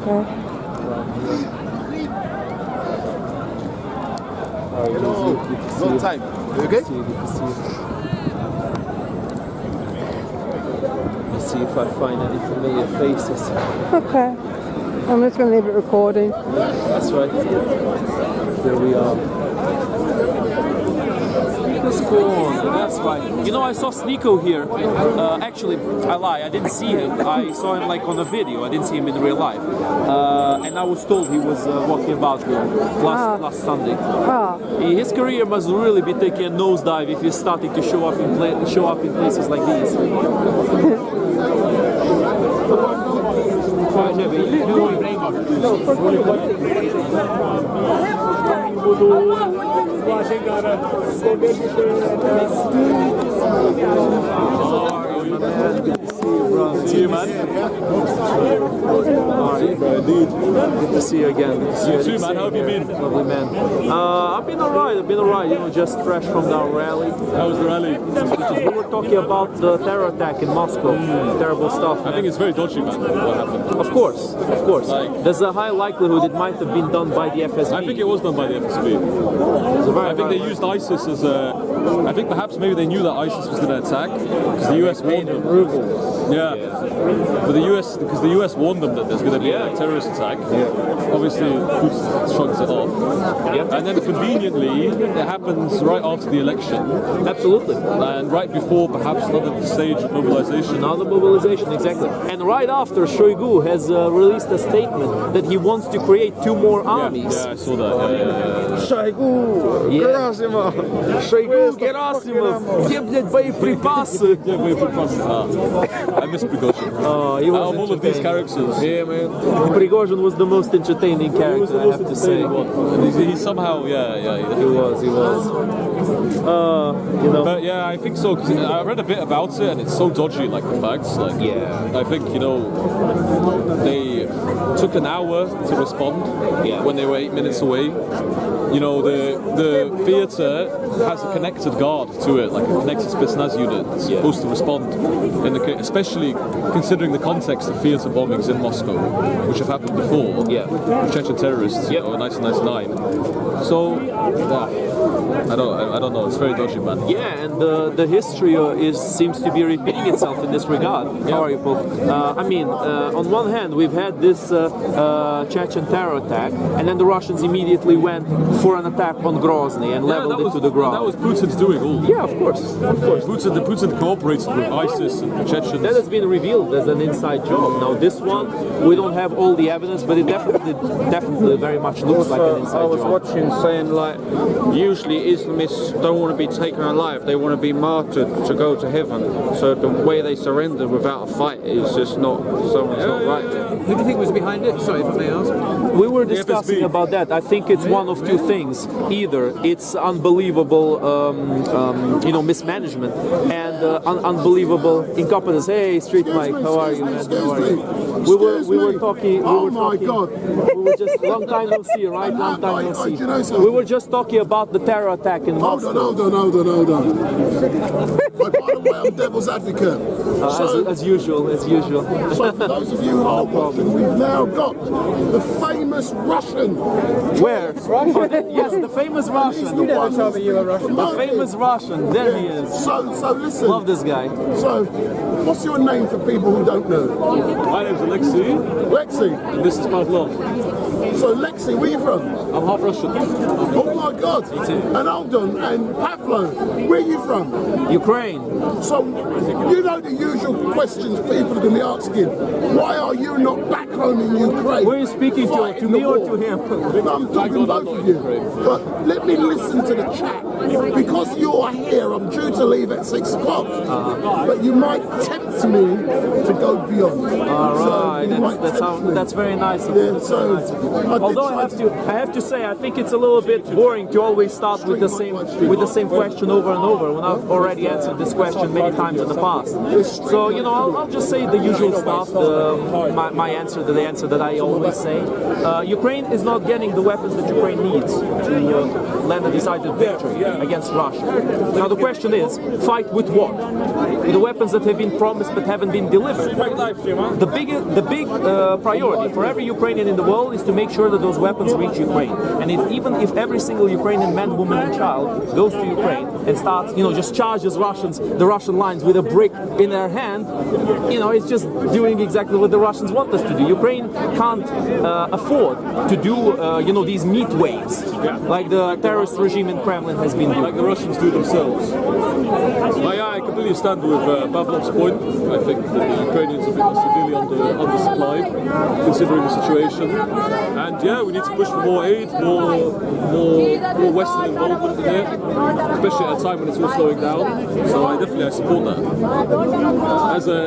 Okay. Long time. You okay? Let's see if I find any familiar faces. Okay. I'm just going to leave it recording. That's right. There we are. Nico's gone. That's right. You know, I saw Sneeko here. Actually, I lie. I didn't see him. I saw him like on a video. I didn't see him in real life. And I was told he was walking about here last Sunday. His career must really be taking a nosedive if he's starting to show up in places like these. See you, man. Good to see you again. Good to see you too, man. How have you been? Lovely, man. I've been alright. You know, just fresh from the rally. How was the rally? We were talking about the terror attack in Moscow. Terrible stuff. I think it's very dodgy, man. What happened? Of course. There's a high likelihood it might have been done by the FSB. I think it was done by the FSB. I think they used ISIS as a. I think perhaps maybe they knew that ISIS was going to attack because the US warned them. Yeah. But because the US warned them that there's going to be a terrorist attack. Obviously, Putin shrugs it off. And then conveniently, it happens right after the election. Absolutely. And right before perhaps another stage of mobilization. Another mobilization, exactly. And right after, Shoigu has released a statement that he wants to create 2 more armies. Yeah, I saw that. Shoigu! Gerasimov! Shoigu, Gerasimov! Где, блядь, боеприпасы? I miss Prigozhin. He was out of all of these characters. Yeah, man. Prigozhin was the most entertaining character, I have to say. He somehow, He was. You know. But yeah, I think so, because I read a bit about it and it's so dodgy, like the facts. Like, I think, you know, they took an hour to respond when they were 8 minutes away. You know, the theatre has a connected guard to it, like a connected Spetsnaz unit that's supposed to respond, especially considering the context of theatre bombings in Moscow, which have happened before, with Chechen terrorists, you know, in 1999. So, I don't know. It's very dodgy, man. Yeah, and the history seems to be repeating itself in this regard. How are you, Pope? I mean, on one hand, we've had this Chechen terror attack, and then the Russians immediately went for an attack on Grozny and leveled it to the ground. That was Putin's doing all. Yeah, of course. Putin cooperated with ISIS and the Chechens. That has been revealed as an inside job. Now, this one, we don't have all the evidence, but it definitely very much looks like an inside job. I was watching saying, like, usually Islamists don't want to be taken alive, they want to be martyred to go to heaven. So the way they surrender without a fight is just not, something's not right. Who do you think was behind it? Sorry, if I may ask. We were discussing about that. I think it's one of 2 things. Either it's unbelievable, you know, mismanagement and unbelievable incompetence. Hey, Street Mike, how are you, man? How are you? We were talking. Oh my God! We were just long time no see, right? Long time no see. We were just talking about the terror attack in Moscow. Hold on. By the way, I'm devil's advocate. As usual. So for those of you who are watching, we've now got the famous Russian. Where? Yes, the famous Russian. You never told me you were Russian. The famous Russian. There he is. So listen. Love this guy. So, what's your name for people who don't know? My name's Alexei. Lexi. And this is Pavlov. So Lexi, where are you from? I'm half Russian. Oh my God. Me too. And Alden and Pavlo, where are you from? Ukraine. So, you know the usual questions people are going to be asking. Why are you not back home in Ukraine? Who are you speaking to me or to him? No, I'm talking both of you. But let me listen to the chat. Because you're here, I'm due to leave at 6 o'clock. But you might tempt me to go beyond. Alright, that's very nice of you. Yeah, so although I have to say, I think it's a little bit boring to always start with the same question over and over when I've already answered this question many times in the past. So, you know, I'll just say the usual stuff, my answer the answer that I always say. Ukraine is not getting the weapons that Ukraine needs to land a decisive victory against Russia. Now the question is, fight with what? With the weapons that have been promised but haven't been delivered. The big priority for every Ukrainian in the world is to make sure that those weapons reach Ukraine. And even if every single Ukrainian man, woman and child goes to Ukraine and starts, just charges the Russian lines with a brick in their hand, it's just doing exactly what the Russians want us to do. Ukraine can't afford to do, these meat waves like the terrorist regime in Kremlin has been doing. Like the Russians do themselves. I completely stand with Pavlov's point. I think that the Ukrainians are severely undersupplied, considering the situation. And we need to push for more aid, more Western involvement in it, especially at a time when it's all slowing down. So I support that. As a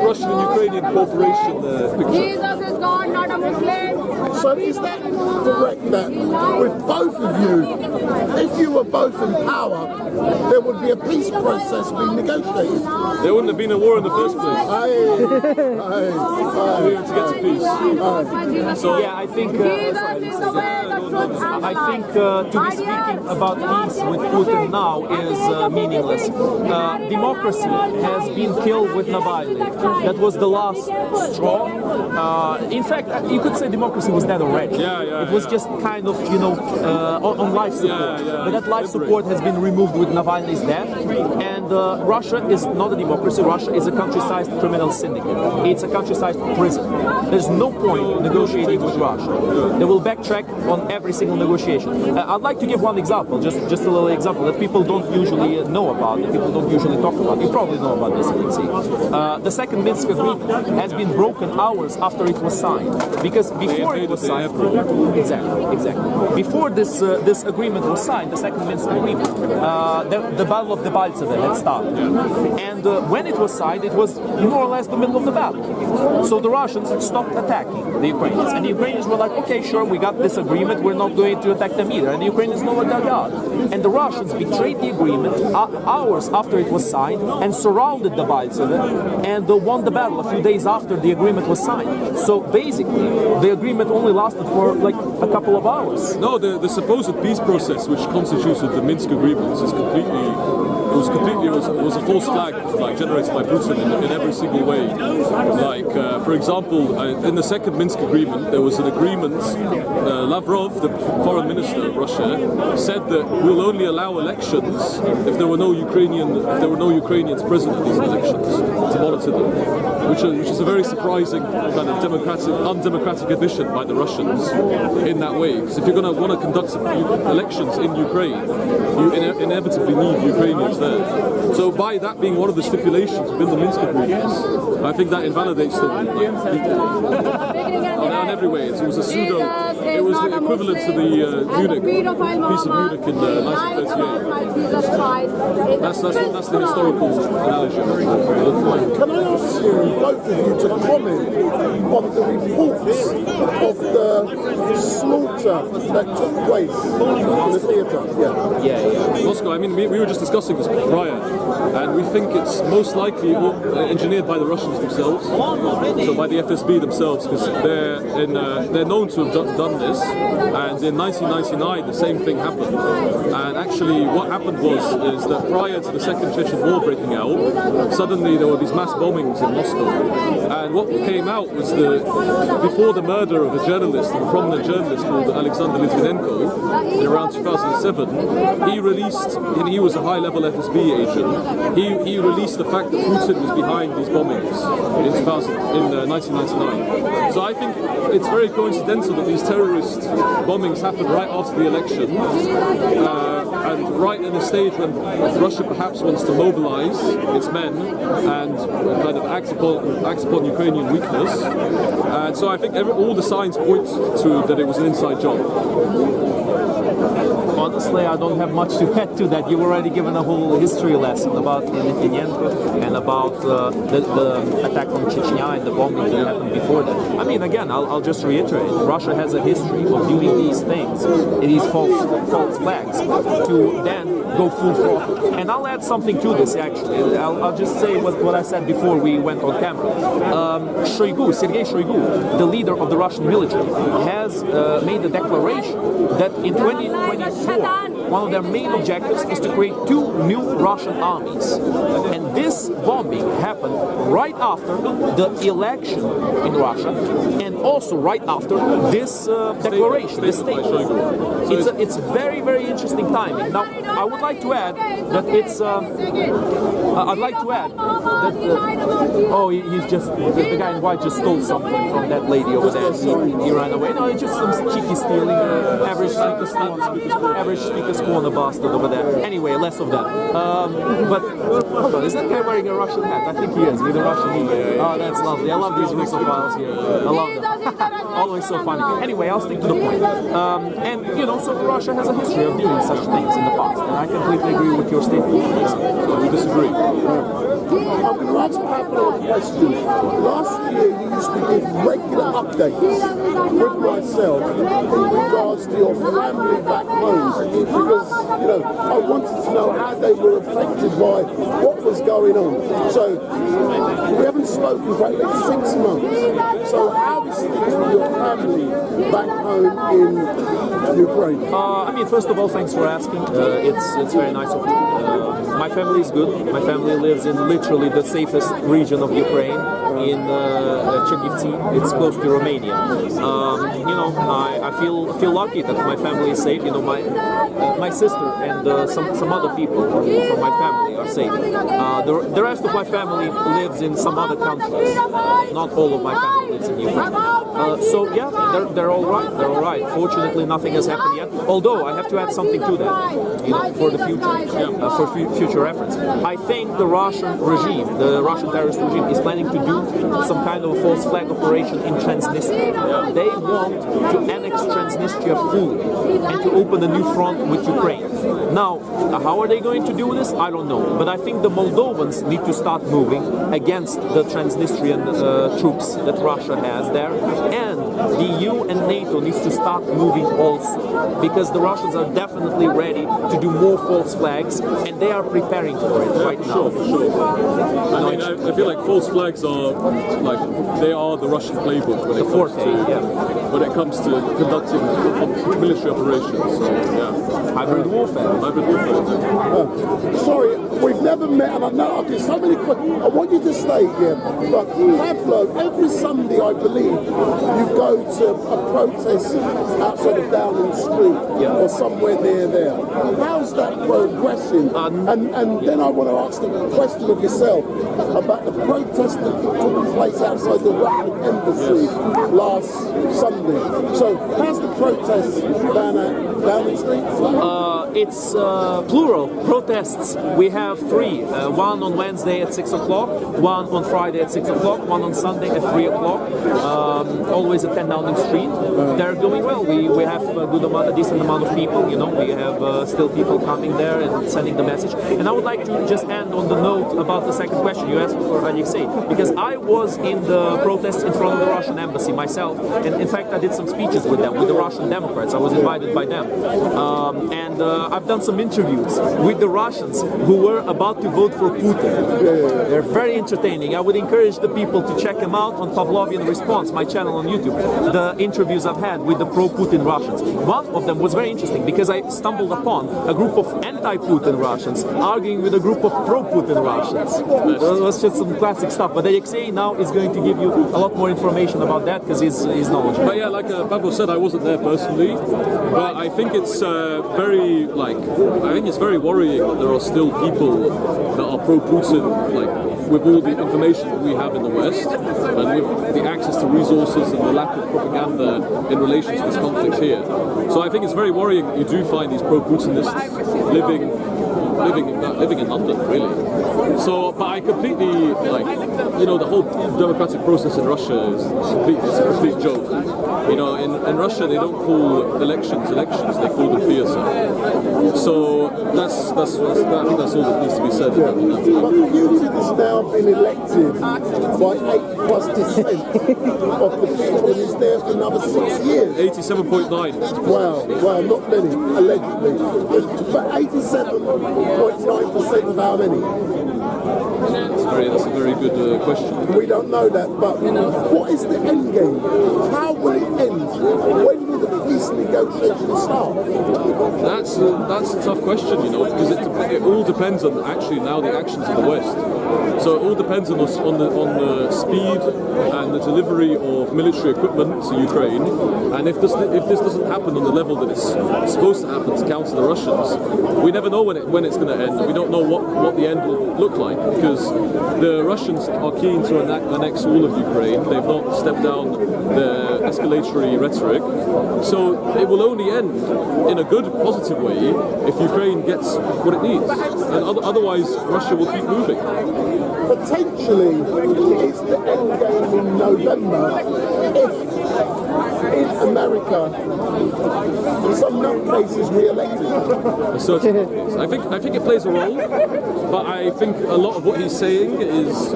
Russian and Ukrainian cooperation picture. Jesus is God, not a Muslim. So is that correct that with both of you, if you were both in power, there would be a peace process being negotiated? There wouldn't have been a war in the first place. To get to peace. So I think to be speaking about peace with Putin now is meaningless. Democracy has been killed with Navalny. That was the last straw. In fact, you could say democracy was dead already. It was just kind of, on life support. But that life support has been removed with Navalny's death. And Russia is not a democracy. Russia is a country-sized criminal syndicate. It's a country-sized prison. There's no point negotiating with Russia. They will backtrack on every single negotiation. I'd like to give one example, just a little example that people don't usually know about, that people don't usually talk about. You probably know about this, you can see. The second Minsk agreement has been broken hours after it was signed. Because before it was signed, exactly. Before this agreement was signed, the second Minsk agreement, the Battle of Debaltseve had started. And when it was signed, it was more or less the middle of the battle. So the Russians stopped attacking the Ukrainians. And the Ukrainians were like, okay, sure, we got this agreement, we're not going to attack them either. And the Ukrainians know what they got. And the Russians betrayed the agreement hours after it was signed and surrounded Debaltseve and won the battle a few days after the agreement was signed. So basically, the agreement only lasted for like a couple of hours. No, the supposed peace process, which constituted the Minsk agreements, is it was a false flag, generated by Putin in every single way. For example, in the second Minsk agreement, there was an agreement. Lavrov, the foreign minister of Russia, said that we'll only allow elections if there were no Ukrainians present at these elections to monitor them, which is a very surprising kind of undemocratic admission by the Russians in that way. Because if you're going to want to conduct elections in Ukraine, you inevitably need Ukrainians there. So by that being one of the stipulations within the Minsk agreements, I think that invalidates them in every way. It was a pseudo. It was the equivalent to the Munich peace of Munich in 1938. That's the historical analogy. Can I ask you, both of you, to comment on the reports of the slaughter that took place in the theatre? Moscow, we were just discussing this prior, and we think it's most likely engineered by the Russians themselves, so by the FSB themselves, because they're known to have done this. And in 1999, the same thing happened. And actually, what happened is that prior to the Second Chechen War breaking out, suddenly there were these mass bombings in Moscow. And what came out was that before the murder of a journalist, a prominent journalist called Alexander Litvinenko, in around 2007, he released, and he was a high-level FSB agent, he released the fact that Putin was behind these bombings in 1999. So I think it's very coincidental that these terrorist bombings happened right after the election, and right in a stage when Russia perhaps wants to mobilize its men and kind of act upon Ukrainian weakness. And so I think all the signs point to that it was an inside job. Honestly, I don't have much to add to that. You've already given a whole history lesson about Litvinenko and about the attack on Chechnya and the bombings that happened before that. Again, I'll just reiterate, Russia has a history of doing these things, these false flags, to to then go full throttle. And I'll add something to this actually. I'll just say what I said before we went on camera. Sergei Shoigu, the leader of the Russian military, has made a declaration that in 2024, one of their main objectives is to create 2 new Russian armies. And this bombing happened right after the election in Russia, and also right after this declaration, this statement. It's very, very interesting timing. Now, I would like to add that it's. I'd like to add that. He's just the guy in white just stole something from that lady over there. He ran away. No, it's just some cheeky stealing. Average speaker's corner bastard over there. Anyway, less of that. But hold on, is that guy wearing a Russian hat? I think he is, with a Russian hat. Oh, that's lovely. I love these Russophiles here. I love them. Always so funny. Anyway, I'll stick to the point. And so Russia has a history of doing such things in the past, and I completely agree with your statement. So we disagree. I'm going to ask Pablo a question. Last year you used to give regular updates with myself in regards to your family back home, because I wanted to know how they were affected by what was going on. So we haven't spoken for at least 6 months. So how is things with your family back home in Ukraine? First of all, thanks for asking. It's very nice of you. My family is good. My family lives in literally the safest region of Ukraine, in Chernivtsi. It's close to Romania. I feel lucky that my family is safe. My sister and some other people from my family are safe. The rest of my family lives in some other countries. Not all of my family lives in Ukraine. They're all right. They're all right. Fortunately, nothing has happened yet. Although I have to add something to that, for the future, for future reference. I think the Russian regime, the Russian terrorist regime, is planning to do some kind of a false flag operation in Transnistria. They want to annex Transnistria fully and to open a new front with Ukraine. Now, how are they going to do this? I don't know. But I think the Moldovans need to start moving against the Transnistrian troops that Russia has there. And the EU and NATO needs to start moving also, because the Russians are definitely ready to do more false flags, and they are preparing for it right now. Sure. I feel like false flags are they are the Russian playbook when it comes to conducting military operations. So, hybrid warfare. Sorry, we've never met, and I know there's so many questions. I want you to stay here, but Pavlo, every Sunday, I believe, you go to a protest outside of Downing Street or somewhere near there. How's that progressing? And then I want to ask the question of yourself about the protest that took place outside the Russian embassy last Sunday. So how's the protest down at Downing Street? It's plural protests. We have 3. One on Wednesday at 6 o'clock, one on Friday at 6 o'clock, one on Sunday at 3 o'clock. Always at 10 Downing Street. They're going well. We have a decent amount of people. We have still people coming there and sending the message. And I would like to just end on the note about the second question you asked for Alexei, because I was in the protest in front of the Russian embassy myself, and in fact I did some speeches with them, with the Russian Democrats. I was invited by them, and I've done some interviews with the Russians who were about to vote for Putin. They're very entertaining. I would encourage the people to check them out on Pavlovian Response, my channel on YouTube. The interviews I've had with the pro-Putin Russians. One of them was very interesting because I stumbled upon a group of anti-Putin Russians arguing with a group of pro-Putin Russians. It was just some classic stuff. But Alexei now is going to give you a lot more information about that because he's knowledgeable. But like Pavlo said, I wasn't there personally, but I think it's very worrying that there are still people that are pro-Putin, with all the information that we have in the West, and with the access to resources and the lack of propaganda in relation to this conflict here. So I think it's very worrying that you do find these pro-Putinists living in London, really. So, but I completely, the whole democratic process in Russia is a complete joke. You know, in Russia they don't call elections, they call them theatre. So I think that's all that needs to be said. But Putin has now been elected by 8+% of the people and is there for another 6 years. 87.9. Wow, not many, allegedly. But 87.9% of how many? That's a very good question. We don't know that, but what is the end game? How will it end? When will the peace negotiations start? That's a tough question, you know, because it all depends on actually now the actions of the West. So it all depends on the speed and the delivery of military equipment to Ukraine. And if this doesn't happen on the level that it's supposed to happen to counter the Russians, we never know when it's going to end. We don't know what the end will look like, because the Russians are keen to annex all of Ukraine. They've not stepped down their escalatory rhetoric. So it will only end in a good, positive way if Ukraine gets what it needs. And otherwise, Russia will keep moving. Potentially, is the end game in November if in America, in some cases, re-elected? Certainly. I think it plays a role, but I think a lot of what he's saying is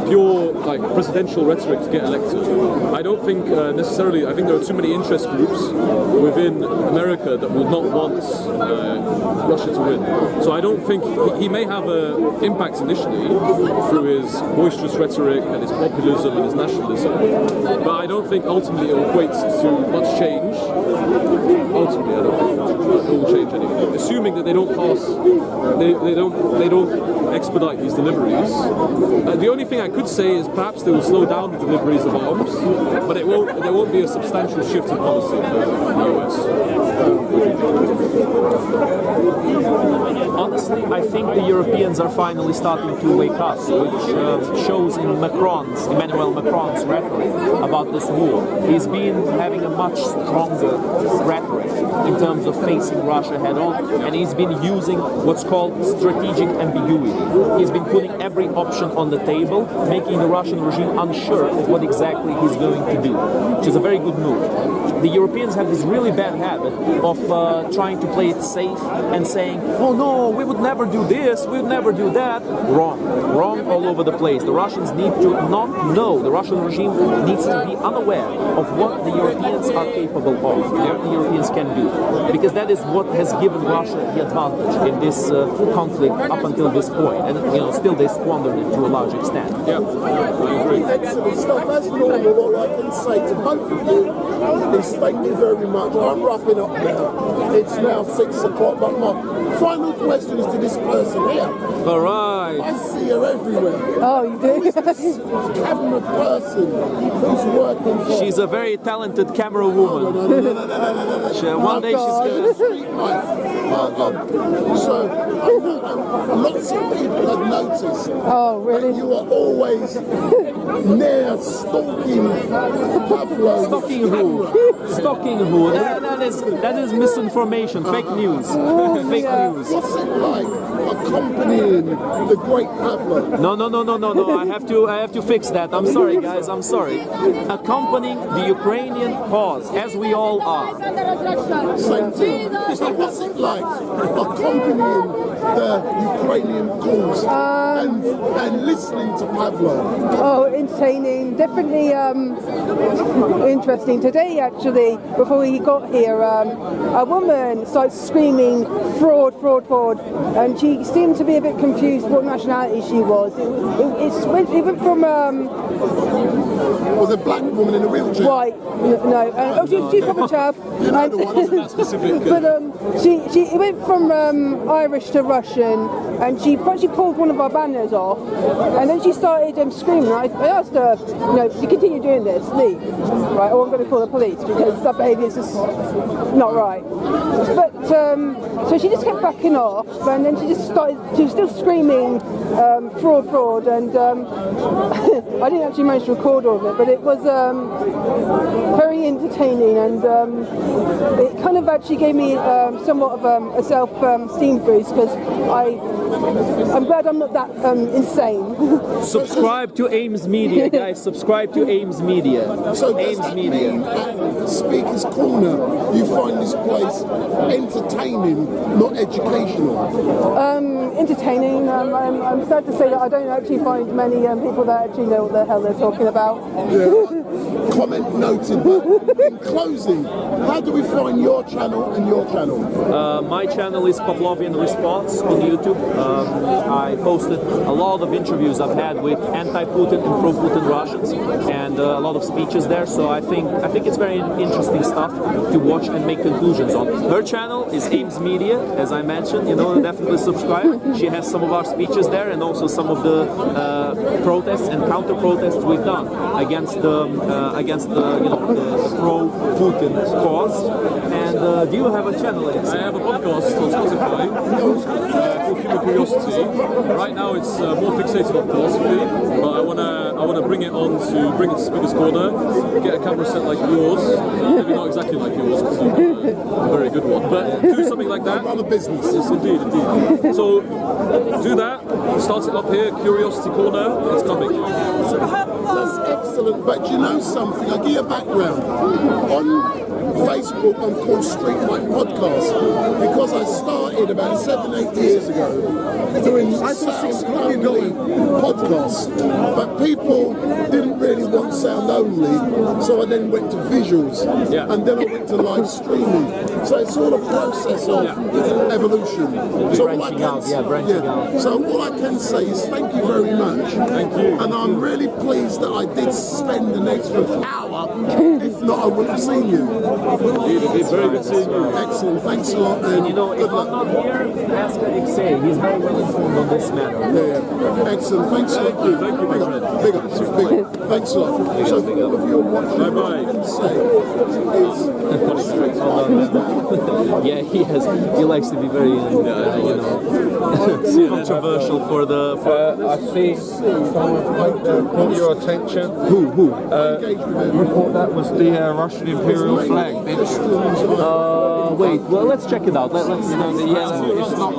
pure presidential rhetoric to get elected. I don't think necessarily. I think there are too many interest groups within America that will not want Russia to win. So I don't think he may have an impact initially through his boisterous rhetoric and his populism and his nationalism, but I don't think ultimately it equates to much change. Ultimately, I don't think it will change anything. Assuming that they don't pass, they don't expedite these deliveries. The only thing I could say is perhaps they will slow down the deliveries of arms, but there won't be a substantial shift in policy in the US. Honestly, I think the Europeans are finally starting to wake up, which shows in Emmanuel Macron's rhetoric about this war. He's been having a much stronger rhetoric in terms of facing Russia head on, and he's been using what's called strategic ambiguity. He's been putting every option on the table, making the Russian regime unsure of what exactly he's going to do, which is a very good move. The Europeans have this really bad habit of trying to play it safe and saying, oh no, we would never do this, we would never do that. Wrong all over the place. The Russians need to not know, the Russian regime needs to be unaware of what the Europeans are capable of, what the Europeans can do. Because that is what has given Russia the advantage in this conflict up until this point. And still they squandered it to a large extent. Yeah, I agree. Excellent stuff. As normal, all I can say to both of you is thank you very much. I'm wrapping up now. It's now 6 o'clock, but my final question is to this person here. All right. I see her everywhere. Oh, you do? This camera person who's working for... She's a very talented camera woman. One day she's going So, lots of people have noticed Oh, really? that you are always near stalking Pablo. Stalking who? Stalking who? That is misinformation, fake news. Fake news. What's it like accompanying the great Pablo? No. I have to fix that. I'm sorry, guys. I'm sorry. Accompanying the Ukrainian cause, as we all are. Same thing. So what's it like accompanying the Ukrainian cause and listening to Pablo? Oh, entertaining. Definitely interesting. Today, actually, before he got here, a woman started screaming, fraud, fraud, fraud. And she seemed to be a bit confused what nationality she was. It went from... Was a black woman in a wheelchair? White, no. She's from a chav. But it went from Irish to Russian, and she pulled one of our banners off, and then she started screaming. I asked her, if you continue doing this, leave. Right, or I'm going to call the police because that behaviour is just not right. But so she just kept backing off, and then she just started. She was still screaming, "Fraud, fraud!" And I didn't actually manage to record all of it, but it was very entertaining, and it kind of actually gave me somewhat of a self-esteem boost because I'm glad I'm not that insane. Subscribe to Ames Media, guys. Subscribe to Ames Media. So does that mean at Speaker's Corner you find this place entertaining, not educational? Entertaining. I'm sad to say that I don't actually find many people that actually know what the hell they're talking about. Comment noted. But in closing, how do we find your channel and your channel? My channel is Pavlovian Response on YouTube. I posted a lot of interviews I've had with anti-Putin and pro-Putin Russians, and a lot of speeches there. So I think it's very interesting stuff to watch and make conclusions on. Her channel is Ames Media, as I mentioned. Definitely subscribe. She has some of our speeches there, and also some of the protests and counter-protests we've done against the pro-Putin cause. And do you have a channel? I have a podcast on Spotify called Human Curiosity. Right now it's more fixated on philosophy, but I wanna bring it to Speaker's Corner, get a camera set like yours, maybe not exactly like yours because you've got a very good one, but do something like that. Run a business. Yes, indeed. So do that, start it up here, Curiosity Corner, it's coming. That's excellent. But you know something? I'll give you a background. On Facebook, I'm called Street Light Podcast because I started about 7-8 years ago doing sound only podcasts, but people didn't really want sound only, so I then went to visuals, and then I went to live streaming. So it's all a process of evolution. So all I can say is thank you very much. Thank you. And I'm really pleased that I did spend an extra hour. If not, I wouldn't have seen you. It's very good seeing you. Excellent, thanks a lot. And If I'm not here, ask Alexei. He's very well informed on this matter. yeah. Excellent, thanks a lot. Thank you, my friend. Big up, big up. Thanks a lot. So for all of you watching, what I can say is Yeah, he likes to be very, controversial for the. I see someone caught your attention. Who? You thought that was the Russian Imperial flag, didn't you? Wait. Well, let's check it out. Let's. The yellow. It's not.